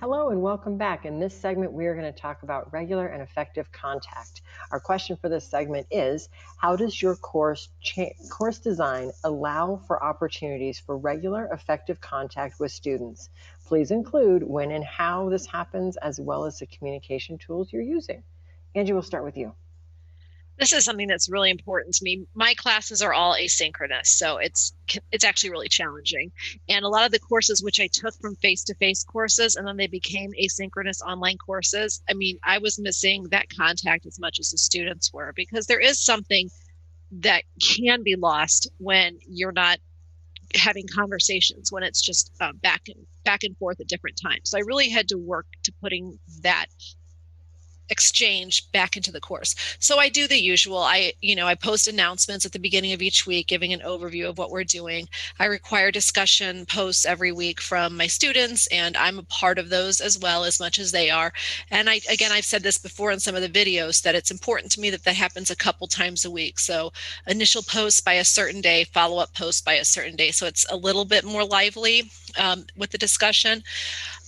Hello and welcome back. In this segment, we are going to talk about regular and effective contact. Our question for this segment is, how does your course design allow for opportunities for regular, effective contact with students? Please include when and how this happens, as well as the communication tools you're using. Angie, we'll start with you. This is something that's really important to me. My classes are all asynchronous, so it's actually really challenging. And a lot of the courses which I took from face-to-face courses and then they became asynchronous online courses, I mean, I was missing that contact as much as the students were because there is something that can be lost when you're not having conversations, when it's just back and forth at different times. So I really had to work to putting that exchange back into the course. So I do the usual. I post announcements at the beginning of each week, giving an overview of what we're doing. I require discussion posts every week from my students, and I'm a part of those as well as much as they are. And I've said this before in some of the videos that it's important to me that that happens a couple times a week. So initial posts by a certain day, follow-up posts by a certain day. So it's a little bit more lively with the discussion.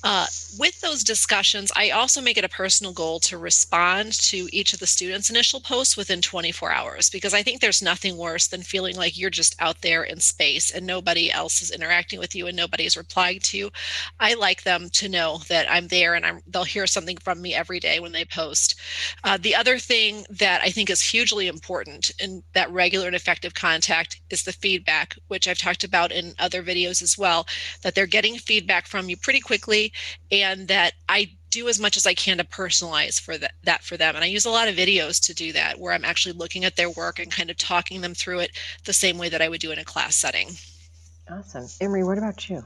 Uh, with those discussions, I also make it a personal goal to respond to each of the students' initial posts within 24 hours because I think there's nothing worse than feeling like you're just out there in space and nobody else is interacting with you and nobody's replying to you. I like them to know that I'm there and they'll hear something from me every day when they post. The other thing that I think is hugely important in that regular and effective contact is the feedback, which I've talked about in other videos as well, that they're getting feedback from you pretty quickly and that I do as much as I can to personalize for that for them. And I use a lot of videos to do that, where I'm actually looking at their work and kind of talking them through it the same way that I would do in a class setting. Awesome. Emery, what about you?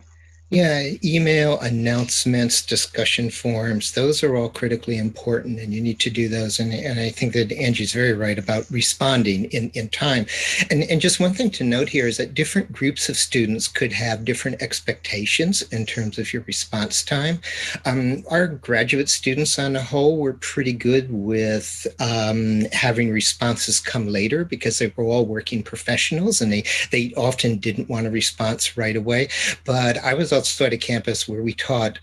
Yeah, email announcements, discussion forums, those are all critically important and you need to do those. And I think that Angie's very right about responding in time. And just one thing to note here is that different groups of students could have different expectations in terms of your response time. Our graduate students on the whole were pretty good with having responses come later because they were all working professionals and they often didn't want a response right away. But I was also at a campus where we taught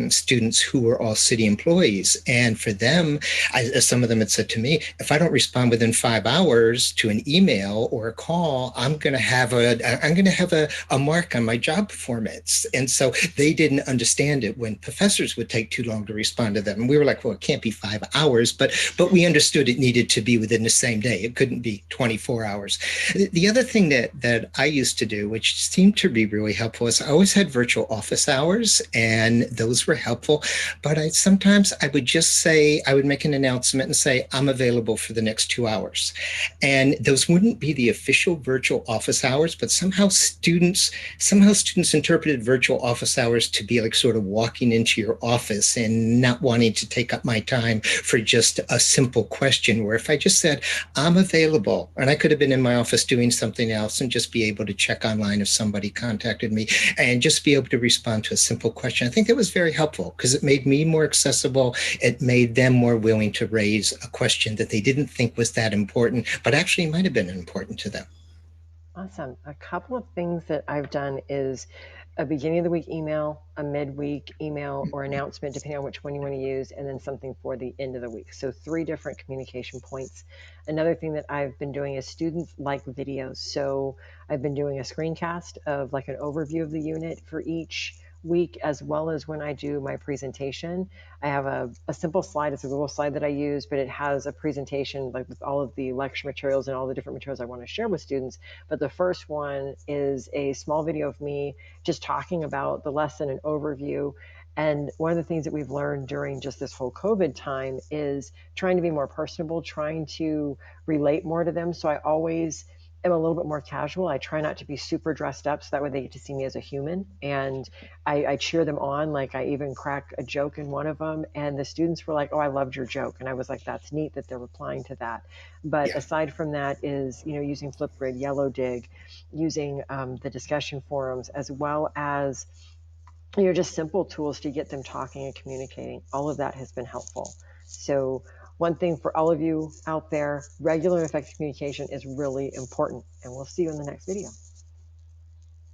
students who were all city employees. And for them, as some of them had said to me, if I don't respond within 5 hours to an email or a call, I'm going to have a mark on my job performance. And so they didn't understand it when professors would take too long to respond to them. And we were like, well, it can't be 5 hours, but we understood it needed to be within the same day. It couldn't be 24 hours. The other thing that I used to do, which seemed to be really helpful, is I always had virtual office hours, and those were helpful. But sometimes I would just say, I would make an announcement and say, I'm available for the next 2 hours. And those wouldn't be the official virtual office hours, but somehow students interpreted virtual office hours to be like sort of walking into your office and not wanting to take up my time for just a simple question, where if I just said, I'm available, and I could have been in my office doing something else and just be able to check online if somebody contacted me and just be able to respond to a simple question. I think that was very helpful because it made me more accessible. It made them more willing to raise a question that they didn't think was that important, but actually might have been important to them. Awesome. A couple of things that I've done is a beginning of the week email, a midweek email or announcement, depending on which one you want to use, and then something for the end of the week. So, three different communication points. Another thing that I've been doing is students like videos. So, I've been doing a screencast of like an overview of the unit for each week, as well as when I do my presentation. I have a simple slide. It's a Google slide that I use, but it has a presentation like with all of the lecture materials and all the different materials I want to share with students. But the first one is a small video of me just talking about the lesson and overview. And one of the things that we've learned during just this whole COVID time is trying to be more personable, trying to relate more to them. So I always am a little bit more casual. I try not to be super dressed up so that way they get to see me as a human. And I cheer them on. Like I even cracked a joke in one of them, and the students were like, "Oh, I loved your joke." And I was like, "That's neat that they're replying to that." But Yeah. aside from that, is using Flipgrid, Yellow Dig, using the discussion forums, as well as just simple tools to get them talking and communicating. All of that has been helpful. So one thing for all of you out there, regular and effective communication is really important. And we'll see you in the next video.